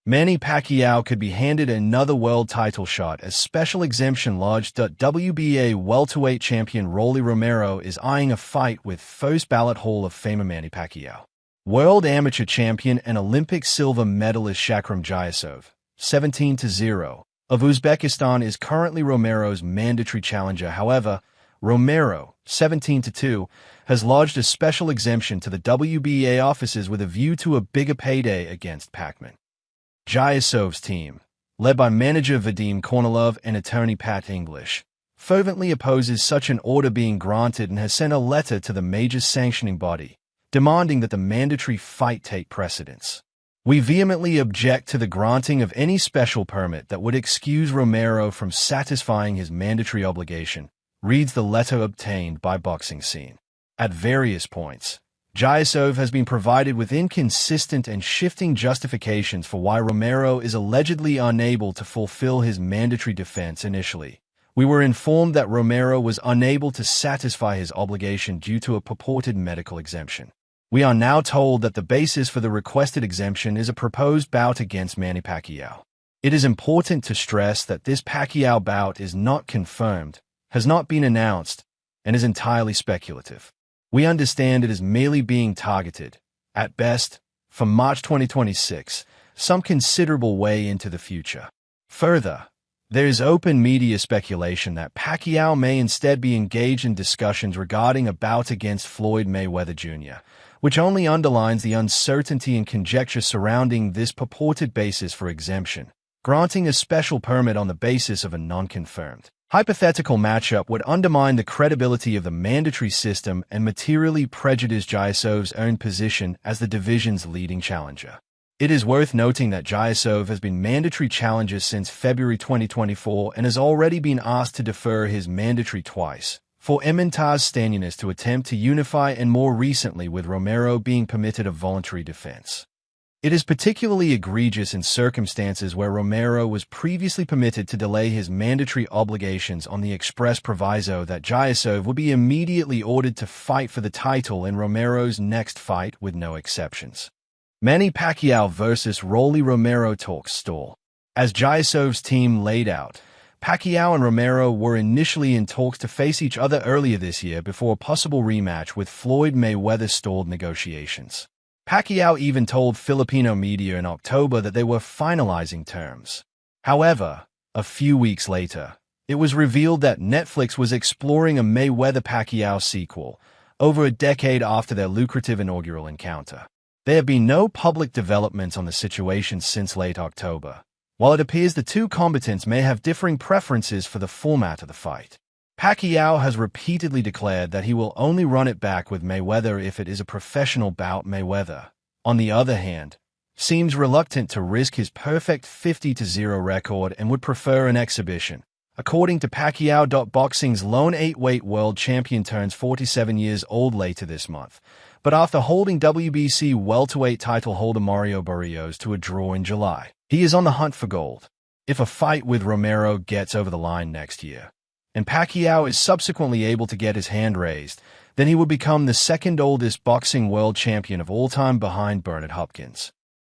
Manny Pacquiao could be handed another world title shot as special exemption lodged. WBA welterweight champion Rolly Romero is eyeing a fight with first-ballot Hall of Famer Manny Pacquiao. World amateur champion and Olympic silver medalist Shakram Jayasov, 17-0, of Uzbekistan is currently Romero's mandatory challenger. However, Romero, 17-2, has lodged a special exemption to the WBA offices with a view to a bigger payday against Pacman. Jayasov's team, led by manager Vadim Kornilov and attorney Pat English, fervently opposes such an order being granted and has sent a letter to the major sanctioning body, demanding that the mandatory fight take precedence. We vehemently object to the granting of any special permit that would excuse Romero from satisfying his mandatory obligation, reads the letter obtained by Boxing Scene. At various points, Jayasov has been provided with inconsistent and shifting justifications for why Romero is allegedly unable to fulfill his mandatory defense initially. We were informed that Romero was unable to satisfy his obligation due to a purported medical exemption. We are now told that the basis for the requested exemption is a proposed bout against Manny Pacquiao. It is important to stress that this Pacquiao bout is not confirmed, has not been announced, and is entirely speculative. We understand it is merely being targeted, at best, for March 2026, some considerable way into the future. Further, there is open media speculation that Pacquiao may instead be engaged in discussions regarding a bout against Floyd Mayweather Jr., which only underlines the uncertainty and conjecture surrounding this purported basis for exemption. Granting a special permit on the basis of a non-confirmed hypothetical matchup would undermine the credibility of the mandatory system and materially prejudice Jayasov's own position as the division's leading challenger. It is worth noting that Jayasov has been mandatory challenger since February 2024 and has already been asked to defer his mandatory twice, for Emmentas Stanionis to attempt to unify and more recently with Romero being permitted a voluntary defense. It is particularly egregious in circumstances where Romero was previously permitted to delay his mandatory obligations on the express proviso that Jayasov would be immediately ordered to fight for the title in Romero's next fight with no exceptions. Manny Pacquiao versus Rolly Romero talks stall. As Jayasov's team laid out, Pacquiao and Romero were initially in talks to face each other earlier this year before a possible rematch with Floyd Mayweather stalled negotiations. Pacquiao even told Filipino media in October that they were finalizing terms. However, a few weeks later, it was revealed that Netflix was exploring a Mayweather-Pacquiao sequel, over a decade after their lucrative inaugural encounter. There have been no public developments on the situation since late October, while it appears the two combatants may have differing preferences for the format of the fight. Pacquiao has repeatedly declared that he will only run it back with Mayweather if it is a professional bout. Mayweather, on the other hand, seems reluctant to risk his perfect 50-0 record and would prefer an exhibition. According to Pacquiao, boxing's lone 8-weight world champion turns 47 years old later this month, but after holding WBC welterweight title holder Mario Barrios to a draw in July, he is on the hunt for gold. If a fight with Romero gets over the line next year, and Pacquiao is subsequently able to get his hand raised, then he would become the second oldest boxing world champion of all time behind Bernard Hopkins.